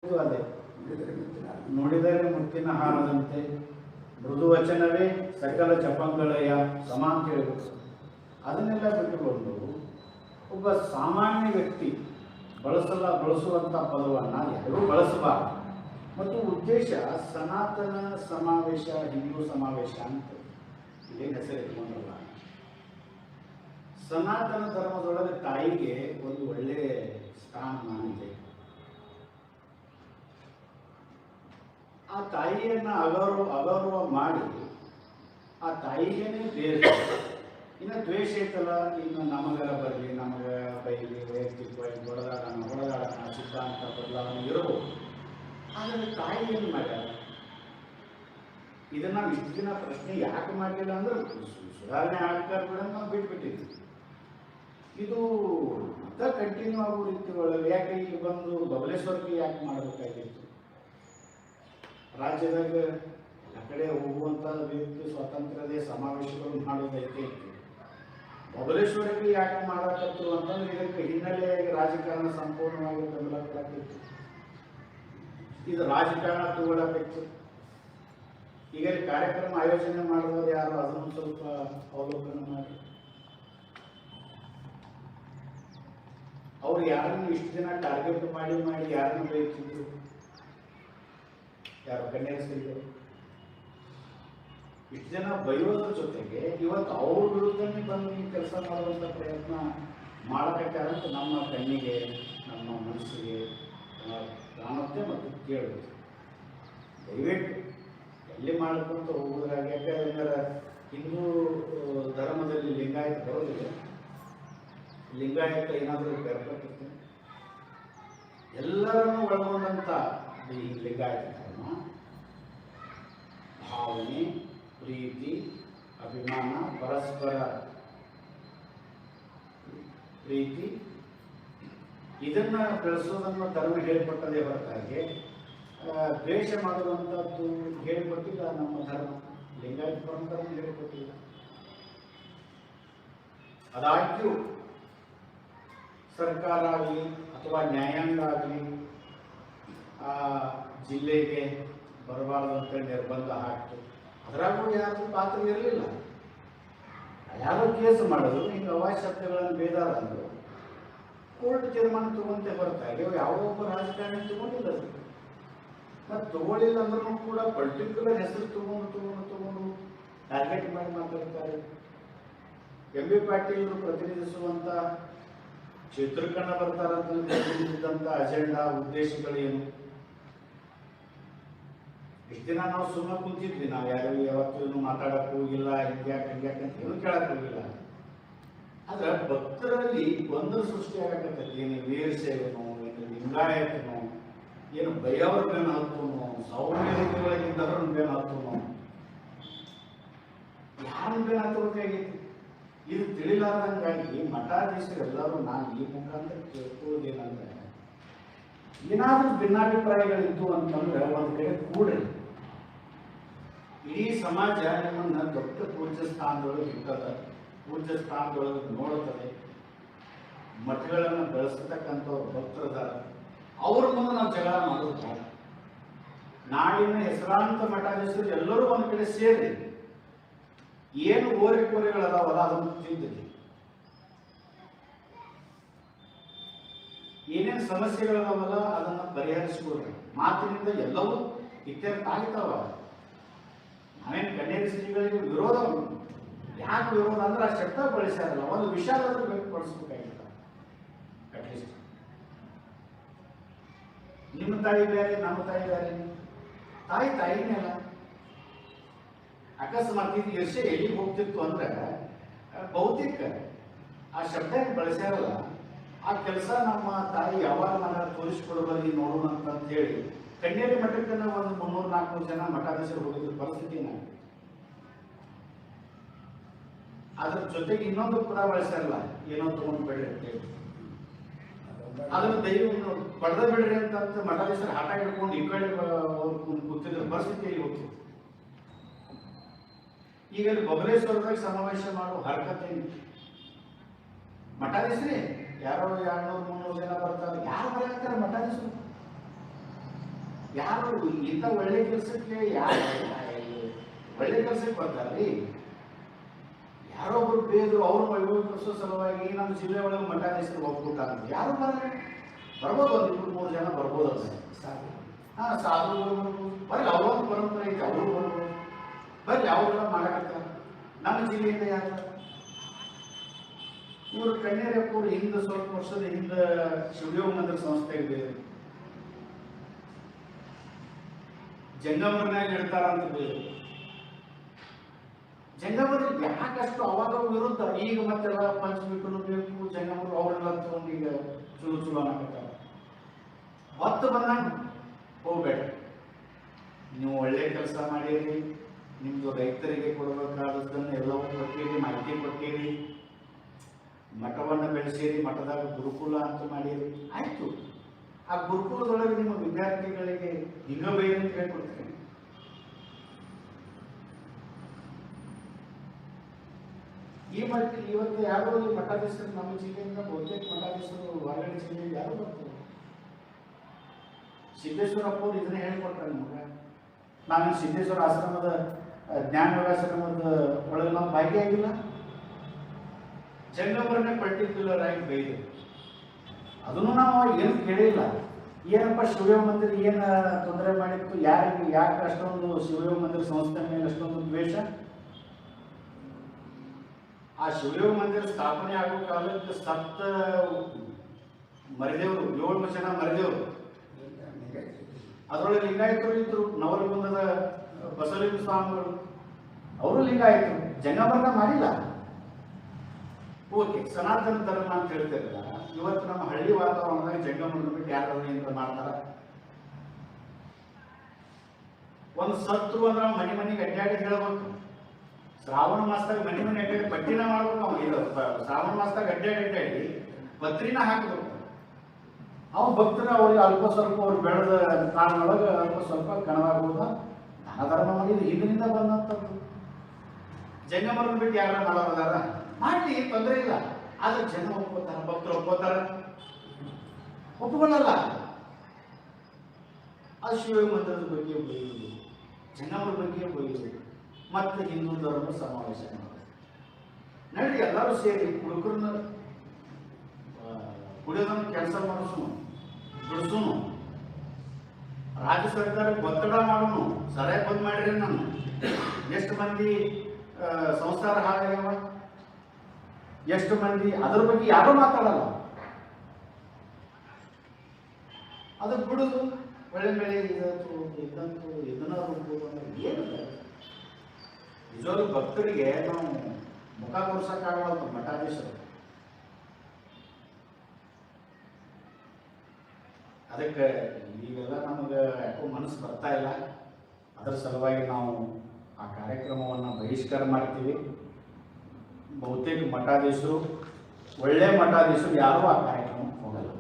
ಅದೇ ನುಡಿದರೆ ಮುತ್ತಿನ ಹಾರದಂತೆ ಮೃದು ವಚನವೇ ಸಕಲ ಜಪಂಗಳಯ ಸಮ ಅಂತ ಹೇಳ್ಬೇಕು. ಅದನ್ನೆಲ್ಲ ಬಿಟ್ಟುಕೊಂಡು ಒಬ್ಬ ಸಾಮಾನ್ಯ ವ್ಯಕ್ತಿ ಬಳಸುವಂಥ ಪದವನ್ನು ಯಾರೂ ಬಳಸಬಾರದು. ಮತ್ತು ಉದ್ದೇಶ ಸನಾತನ ಸಮಾವೇಶ, ಹಿಂದೂ ಸಮಾವೇಶ ಅಂತ ಇದೇನು ಹೆಸರು ಇಟ್ಕೊಂಡಲ್ಲ. ಸನಾತನ ಧರ್ಮದೊಳಗೆ ತಾಯಿಗೆ ಒಂದು ಒಳ್ಳೆಯ ಸ್ಥಾನಮಾನ ಇದೆ. ಆ ತಾಯಿಯನ್ನು ಅಗೌರವ ಮಾಡಿ ಆ ತಾಯಿಗೇನೆ ದ್ವೇಷ, ಇನ್ನು ದ್ವೇಷ ಐತಲ್ಲ, ಇನ್ನು ನಮಗರ ಬರಲಿ, ನಮಗೆ ಬೈಲಿ, ವೈಯಕ್ತಿಕವಾಗಿ ಹೊಡೆದಾಡೋಣ ಸಿದ್ಧಾಂತ ಬದಲಾವಣೆ ಇರಬಹುದು. ಆದರೆ ತಾಯಿ ಏನು ಮಾಡ್ಯಾರ? ಇದನ್ನು ನಾವು ಇಷ್ಟು ದಿನ ಪ್ರಶ್ನೆ ಯಾಕೆ ಮಾಡಲಿಲ್ಲ ಅಂದ್ರೆ ಸುಧಾರಣೆ ಆಗ್ತಾರೆ ಬಿಡ ನಾವು ಬಿಟ್ಬಿಟ್ಟಿದ್ವಿ. ಇದು ಮತ್ತೆ ಕಂಟಿನ್ಯೂ ಆಗೋ ರೀತಿ ಒಳಗೆ ಯಾಕೆ ಇಲ್ಲಿ ಬಂದು ಬಬಲೇಶ್ವರಕ್ಕೆ ಯಾಕೆ ಮಾಡಬೇಕಾಗಿತ್ತು? ರಾಜ್ಯದಾಗ ಆ ಕಡೆ ಹೋಗುವಂಥ ವ್ಯಕ್ತಿ ಸ್ವಾತಂತ್ರ್ಯದ ಸಮಾವೇಶಗಳು ಮಾಡೋದೈತೆ ಇತ್ತು. ಬಬಲೇಶ್ವರಕ್ಕೆ ಯಾಕೆ ಮಾಡಕತ್ತು ಅಂತಂದ್ರೆ ಇದಕ್ಕೆ ಹಿನ್ನೆಲೆಯಾಗಿ ರಾಜಕಾರಣ ಸಂಪೂರ್ಣವಾಗಿ ಬೆಂಬಲ ಕೊಡಕ್ಕಿತ್ತು. ಇದು ರಾಜಕಾರಣ ತಗೊಳ್ಳಬೇಕಿತ್ತು. ಈಗ ಕಾರ್ಯಕ್ರಮ ಆಯೋಜನೆ ಮಾಡಿದವರು ಯಾರು ಅದನ್ನು ಸ್ವಲ್ಪ ಅವಲೋಕನ ಮಾಡಿ. ಅವ್ರು ಯಾರನ್ನು ಇಷ್ಟು ದಿನ ಟಾರ್ಗೆಟ್ ಮಾಡಿ ಯಾರನ್ನು ಬೈತಿದ್ರು? ಯಾರು ಕನ್ಯಾಸ್ತ್ರೀಗಳು ಇಷ್ಟು ಜನ ಬೈಯೋದ್ರ ಜೊತೆಗೆ ಇವತ್ತು ಅವ್ರ ವಿರುದ್ಧನೇ ಬಂದು ಈ ಕೆಲಸ ಮಾಡುವಂಥ ಪ್ರಯತ್ನ ಮಾಡಬೇಕಾದಂತ ನಮ್ಮ ಕಣ್ಣಿಗೆ, ನಮ್ಮ ಮನಸ್ಸಿಗೆ ಕಾಣುತ್ತೆ ಮತ್ತು ಕೇಳುತ್ತೆ. ದಯವಿಟ್ಟು ಎಲ್ಲಿ ಮಾಡ್ಕೊಂತ ಹೋಗೋದ್ರಾಗ, ಯಾಕಂದ್ರೆ ಹಿಂದೂ ಧರ್ಮದಲ್ಲಿ ಲಿಂಗಾಯತ ಬರೋದಿಲ್ಲ. ಲಿಂಗಾಯತ ಏನಾದರೂ ಬೇರ್ಪಟ್ಟಿರ್ತೀನಿ, ಎಲ್ಲರನ್ನೂ ಒಳಗೊಂಡಂಥ ಈ ಲಿಂಗಾಯತ ಧರ್ಮ ಭಾವನೆ, ಪ್ರೀತಿ, ಅಭಿಮಾನ, ಪರಸ್ಪರ ಪ್ರೀತಿ ಇದನ್ನ ಬೆಳೆಸೋದನ್ನು ಧರ್ಮ ಹೇಳಿಕೊಟ್ಟದೇ ಹೊರತಾಗಿ ದ್ವೇಷ ಮಾಡುವಂಥದ್ದು ಹೇಳಿಕೊಟ್ಟಿಲ್ಲ ನಮ್ಮ ಧರ್ಮ. ಲಿಂಗಾಯತ ಪರಂಪರೆ ಹೇಳಿಕೊಟ್ಟಿಲ್ಲ. ಆದಾಗ್ಯೂ ಸರ್ಕಾರ ಆಗಲಿ ಅಥವಾ ನ್ಯಾಯಾಂಗ ಆಗಲಿ ಆ ಜಿಲ್ಲೆಗೆ ಬರಬಾರ್ದು ಅಂತೇಳಿ ನಿರ್ಬಂಧ ಹಾಕ್ತು. ಅದರಾಗೂ ಯಾರು ಪಾತ್ರ ಇರಲಿಲ್ಲ. ಯಾರೋ ಕೇಸ್ ಮಾಡೋದು, ಹಿಂಗೆ ಅವಾಶ್ಯತೆಗಳನ್ನು ಬೇದಾರ ಅಂದರು, ಕೋರ್ಟ್ ತೀರ್ಮಾನ ತಗೊಂತೆ ಬರ್ತಾರೆ. ಯಾವೊಬ್ಬ ರಾಜಕಾರಣಿ ತಗೊಂಡಿಲ್ಲ. ಮತ್ತು ತಗೊಳ್ಳಿಲ್ಲ ಅಂದ್ರೂ ಕೂಡ ಪರ್ಟಿಕ್ಯುಲರ್ ಹೆಸರು ತಗೊಂಡು ಟಾರ್ಗೆಟ್ ಮಾಡಿ ಮಾತಾಡ್ತಾರೆ. ಎಂ.ಬಿ. ಪಾಟೀಲ್ ಪ್ರತಿನಿಧಿಸುವಂಥ ಚಿತ್ರೀಕರಣ ಬರ್ತಾರಂತ ಅಜೆಂಡಾ ಉದ್ದೇಶಗಳೇನು? ಇಷ್ಟು ದಿನ ನಾವು ಸುಮ್ಮನೆ ಕುಂತಿದ್ವಿ. ನಾವು ಯಾರು ಯಾವತ್ತೂ ಮಾತಾಡಕ್ಕೆ ಹೋಗಿಲ್ಲ, ಹಿಂಗ್ಯಾಕೆ ಅಂತ ಏನು ಕೇಳಕ್ಕೆ ಹೋಗಿಲ್ಲ. ಆದ್ರೆ ಭಕ್ತರಲ್ಲಿ ಗೊಂದಲ ಸೃಷ್ಟಿ ಆಗಕತ್ತೈತಿ. ಏನು ವೀರಶೈವನೋ, ಏನು ಲಿಂಗಾಯತನೋ, ಏನು ಬೈಯವ್ರ ಬೇನ ಹತ್ತುನೋ, ಸೌಮ್ಯಗಳಿಂದವ್ರ ಬೇನ ಹತ್ತುನೋ, ಯಾರನ್ನ ಬೇನ ಹತ್ತಬೇಕಾಗಿತ್ತು? ಇದು ತಿಳಿಲಾರ್ದಂಗಾಗಿ ಮಠಾಧೀಶರೆಲ್ಲರೂ ನಾನು ಈ ಮುಖಾಂತರ ಕೇಳ್ಕೊಳ್ಳೋದೇನಂದ್ರೆ, ಏನಾದ್ರೂ ಭಿನ್ನಾಭಿಪ್ರಾಯಗಳಿದ್ದು ಅಂತಂದ್ರೆ ಒಂದು ಕಡೆ ಕೂಡ್ರಿ. ಇಡೀ ಸಮಾಜ ನಿಮ್ಮನ್ನ ದೊಡ್ಡ ಪೂಜ್ಯ ಸ್ಥಾನದೊಳಗೆ ಇರ್ತದೆ, ಪೂಜ್ಯ ಸ್ಥಾನದೊಳಗೆ ನೋಡುತ್ತದೆ. ಮಠಗಳನ್ನು ಬೆಳೆಸತಕ್ಕಂಥವ್ರು ಭಕ್ತರದಾರ, ಅವ್ರ ಮುಂದೆ ನಾವು ಜಗಳ ಮಾಡೋದು. ನಾಡಿನ ಹೆಸರಾಂತ ಮಠಾಧೀಶರು ಎಲ್ಲರೂ ಒಂದು ಕಡೆ ಸೇರಿ ಏನು ಕೋರಿಕೆಗಳದಾವಲ್ಲ ಅದನ್ನು ತಿಂದಿದೆ. ಏನೇನು ಸಮಸ್ಯೆಗಳದಾವಲ್ಲ ಅದನ್ನು ಪರಿಹರಿಸಿಕೊಡ್ರಿ. ಮಾತಿನಿಂದ ಎಲ್ಲವೂ ಇತ್ಯರ್ಥ ಆಗ್ತಾವ. ನಾವೇನು ಕನ್ಯಾರಿ ಶ್ರೀಗಳಿಗೆ ವಿರೋಧ, ಯಾಕೆ ವಿರೋಧ ಅಂದ್ರೆ ಆ ಶಬ್ದ ಬಳಸ್ಯಾರಲ್ಲ, ಒಂದು ವಿಷಾದಾದ್ರೂ ವ್ಯಕ್ತಪಡಿಸ್ಬೇಕಾಗಿತ್ತ. ಅಟ್ಲೀಸ್ಟ್ ನಿಮ್ಮ ತಾಯಿ ಬೇರೆ, ನಮ್ಮ ತಾಯಿ ಬೇರೆ. ತಾಯಿನೇ ಅಲ್ಲ. ಅಕಸ್ಮಾತ್ ಇದು ಎಷ್ಟೇ ಎಲ್ಲಿಗೆ ಹೋಗ್ತಿತ್ತು ಅಂದ್ರೆ ಬಹುತೇಕ ಆ ಶಬ್ದ ಬಳಸ್ಯಾರಲ್ಲ, ಆ ಕೆಲಸ ನಮ್ಮ ತಾಯಿ ಯಾವಾಗ ಮನ ತೋರಿಸ್ಕೊಡಬಲ್ಲಿ ನೋಡೋಣ ಅಂತ ಹೇಳಿ ಕನ್ಯಾರಿ ಮಠಕ್ಕೆ ಒಂದು 300-400 ಜನ ಮಠಾಧೀಶರು ಹೋಗಿದ್ದ ಪರಿಸ್ಥಿತಿ ಏನಾಗಿದೆ. ಅದ್ರ ಜೊತೆಗೆ ಇನ್ನೊಂದು ಕೂಡ ಬಳಸ್ಯಾರಲ್ಲ, ಏನೋ ತಗೊಂಡು ಬಿಡ್ರಿ ಅಂತೇಳಿ. ಅದನ್ನು ದೈವ ಪಡೆದ ಬಿಡ್ರಿ ಅಂತ ಮಠಾಧೀಶರು ಹಠ ಹಿಡ್ಕೊಂಡು ಈ ಕಡೆ ಕೂತಿದ್ರ ಪರಿಸ್ಥಿತಿಯಲ್ಲಿ ಹೋಗ್ತಿತ್ತು. ಈಗ ಬಬಲೇಶ್ವರದಾಗ ಸಮಾವೇಶ ಮಾಡೋ ಹರಕತ್ತೇನು? ಮಠಾಧೀಶರೇ ಯಾರೋ 200-300 ಜನ ಬರ್ತಾರೆ. ಯಾರು ಬರಾಕ್ತಾರೆ? ಮಠಾಧೀಶರು. ಯಾರು ಇಂಥ ಒಳ್ಳೆ ಕೆಲಸಕ್ಕೆ ಯಾರು ಒಳ್ಳೆ ಕೆಲಸಕ್ಕೆ ಬರ್ತಾರ್ರಿ? ಯಾರೊಬ್ರು ಬೇದ್ರು ಅವ್ರ ವೈಭವೀಕರಿಸೋ ಸಲುವಾಗಿ ನಮ್ಮ ಜಿಲ್ಲೆ ಒಳಗೆ ಮಠಾಧೀಶರು ಒಪ್ಪಿಕೊಟ್ಟಾರ. ಯಾರು ಬರ್ಬೋದು, ಒಂದು 2-3 ಜನ ಬರ್ಬೋದು. ಸಾಧುಗಳು ಬರ್ಬೋದು, ಬರ್ರಿ. ಅವರೊಂದು ಪರಂಪರೆ ಐತೆ, ಅವರು ಬರ್ಬೋದು. ಬರ್ರಿ, ಅವರೆಲ್ಲ ಮಾಡಕತ್ತಾರ. ನಮ್ಮ ಜಿಲ್ಲೆಯಿಂದ ಯಾರು? ಇವರು ಕನ್ಯಾರಪ್ಪರು ಹಿಂದೆ ಸ್ವಲ್ಪ ವರ್ಷದ ಹಿಂದೆ ಶಿವಯೋಗ ಮಂದಿರ ಸಂಸ್ಥೆ ಇದೆ, ಜಂಗಮರ್ನಾಗ ಇಡ್ತಾರ ಅಂತ ಬೇರೆ. ಜಂಗಮರಿಗೆ ಯಾಕಷ್ಟು ಅವಾಗ ವಿರುದ್ಧ, ಈಗ ಮತ್ತೆಲ್ಲ ಪಂಚಮೀಟನು ಬೇಕು ಜಂಗಮರು ಅವರೆಲ್ಲ ತಗೊಂಡು ಈಗ ಚುಳು ಅನ್ನಕತ್ತಾರ. ಹೊತ್ತು ಬಂದಂಗ ಹೋಗ್ಬೇಡ, ನೀವು ಒಳ್ಳೆ ಕೆಲಸ ಮಾಡಿರಿ, ನಿಮ್ದು ರೈತರಿಗೆ ಕೊಡಬೇಕಾದದ್ದನ್ನು ಎಲ್ಲವೂ ಕೊಟ್ಟಿರಿ, ಮಾಹಿತಿ ಕೊಟ್ಟಿರಿ, ಮಠವನ್ನು ಬೆಳೆಸಿರಿ, ಮಠದಾಗ ಗುರುಕುಲ ಅಂತ ಮಾಡಿರಿ, ಆಯ್ತು. ಆ ಗುರುಕುಲದೊಳಗೆ ನಿಮ್ಮ ವಿದ್ಯಾರ್ಥಿಗಳಿಗೆ ಹಿಂಗ ಬೈರಿ ಅಂತ ಹೇಳ್ಕೊಡ್ತೀನಿ. ಈ ಇವತ್ತು ಯಾರು ಈ ಮಠಾಧೀಶರು ನಮ್ಮ ಜಿಲ್ಲೆಯಿಂದ ಬಹುತೇಕ ಮಠಾಧೀಶರು ಹೊರಗಡೆ ಜಿಲ್ಲೆಯಲ್ಲಿ ಯಾರು ಬರ್ತಾರೆ? ಸಿದ್ದೇಶ್ವರಪ್ಪ ಅವರು ಇದನ್ನೇ ಹೇಳ್ಕೊಟ್ರೆ ನಿಮ್ಗೆ. ನಾನು ಸಿದ್ದೇಶ್ವರ ಆಶ್ರಮದ ಜ್ಞಾನ ಯೋಗಾಶ್ರಮದ ಒಳಗೆ ನಾವು ಭಾಗಿಯಾಗಿಲ್ಲ. ಜಂಗಮರನ್ನೇ ಪರ್ಟಿಕ್ಯುಲರ್ ಆಗಿ ಬೈದು ಅದನ್ನು ನಾವು ಏನು ಕೇಳಿಲ್ಲ. ಏನಪ್ಪ ಶಿವಯೋಗ ಮಂದಿರ ಏನು ತೊಂದರೆ ಮಾಡಿತ್ತು, ಯಾಕೆ ಅಷ್ಟೊಂದು ಶಿವಯೋಗ ಮಂದಿರ ಸಂಸ್ಥೆ ಮೇಲೆ ಅಷ್ಟೊಂದು ದ್ವೇಷ? ಆ ಶಿವಯೋಗ ಮಂದಿರ ಸ್ಥಾಪನೆ ಆಗೋ ಕಾಲಕ್ಕೆ ಸತ್ತ ಮರಿದೇವರು 7 ಜನ ಮರಿದೇವರು, ಅದರೊಳಗೆ ಲಿಂಗಾಯತರು ಇದ್ರು. ನವಲಗುಂದದ ಬಸವಲಿಂಗ ಸ್ವಾಮಿಗಳು ಅವರು ಲಿಂಗಾಯತರು. ಜಂಗಮರನ್ನ ಮಾಡಿಲ್ಲ. ಓಕೆ, ಸನಾತನ ಧರ್ಮ ಅಂತ ಹೇಳ್ತಿರಲ್ಲ, ಇವತ್ತು ನಮ್ಮ ಹಳ್ಳಿ ವಾತಾವರಣದಾಗ ಜಂಗಮರನ್ನ ಬಿಟ್ಟು ಯಾರು ಏನಾರ ಮಾಡ್ತಾರ? ಒಂದು ಸತ್ರು ಅಂದ್ರೆ ಮನೆ ಮನೆಗೆ ಅಡ್ಡಾಡಿ ಹೇಳ್ಬೇಕು. ಶ್ರಾವಣ ಮಾಸದಾಗ ಮನೆ ಅಡ್ಡಾಡಿ ಪಟ್ಟಿನ ಮಾಡ್ಬೇಕು. ನಾವು ಶ್ರಾವಣ ಮಾಸದಾಗ ಅಡ್ಡಾಡಿ ಪತ್ರಿನ ಹಾಕ್ಬೇಕು. ಅವ್ನು ಭಕ್ತರ ಅವ್ರಿಗೆ ಅಲ್ಪ ಸ್ವಲ್ಪ ಅವ್ರು ಬೆಳೆದ ಕಾರಣದೊಳಗೆ ಅಲ್ಪ ಸ್ವಲ್ಪ ಕಣವಾಗುವುದ ದಾನ ಧರ್ಮ ಮಾಡಿದ್ದು ಹಿಂದಿನಿಂದ ಬಂದಂಥದ್ದು. ಜಂಗಮರನ್ನ ಬಿಟ್ಟು ಯಾರ ಮಾಡೋದಾರ ಮಾಡಲಿ, ತೊಂದರೆ ಇಲ್ಲ. ಆದ್ರೆ ಜನ ಒಪ್ಕೋತಾರ, ಭಕ್ತರು ಒಪ್ಕೋತಾರ? ಒಪ್ಕೊಳ್ಳಲ್ಲ. ಅದು ಶಿವಯೋಗ ಮಂದಿರದ ಬಗ್ಗೆ ಬೈಯುವುದು, ಜಂಗಮರ ಬಗ್ಗೆ ಬೈಯುವುದು, ಮತ್ತೆ ಹಿಂದೂ ಧರ್ಮ ಸಮಾವೇಶ ಮಾಡೋದು. ನಡಿ ಎಲ್ಲರೂ ಸೇರಿ ಹುಡುಗರನ್ನ ಕುಡಿಯೋದನ್ನು ಕೆಲಸ ಮಾಡಿಸೋನು, ಬಿಡಿಸೋನು, ರಾಜ್ಯ ಸರ್ಕಾರಕ್ಕೆ ಒತ್ತಡ ಮಾಡೋನು. ಸರಿಯಾಗಿ ಬಂದ್ ಮಾಡಿರಿ. ನಾನು ಎಷ್ಟು ಮಂದಿ ಸಂಸಾರ ಹಾಳಾಗ್ಯಾವ, ಎಷ್ಟು ಮಂದಿ ಅದ್ರ ಬಗ್ಗೆ ಯಾರೂ ಮಾತಾಡಲ್ಲ. ಅದಕ್ಕೆ ಬಿಡುದು, ಒಳ್ಳೆ ಬೆಳೆ ಇದಂತೂ ಇದನ್ನ ರೂಪದು ಅಂದ್ರೆ ಏನಿಲ್ಲ. ನಿಜವಾಗ್ಲೂ ಭಕ್ತರಿಗೆ ನಾವು ಮುಖ ತೋರ್ಸಕ್ಕಾಗಲ್ಲ ಮಠಾಧೀಶರು. ಅದಕ್ಕೆ ಈಗೆಲ್ಲ ನಮಗೆ ಯಾಕೋ ಮನಸ್ಸು ಬರ್ತಾ ಇಲ್ಲ. ಅದರ ಸಲುವಾಗಿ ನಾವು ಆ ಕಾರ್ಯಕ್ರಮವನ್ನು ಬಹಿಷ್ಕಾರ ಮಾಡ್ತೀವಿ. ಬಹುತೇಕ ಮಠಾಧೀಶರು, ಒಳ್ಳೆ ಮಠಾಧೀಶರು ಯಾರೂ ಆ ಕಾರ್ಯಕ್ರಮಕ್ಕೆ ಹೋಗಲ್ಲ.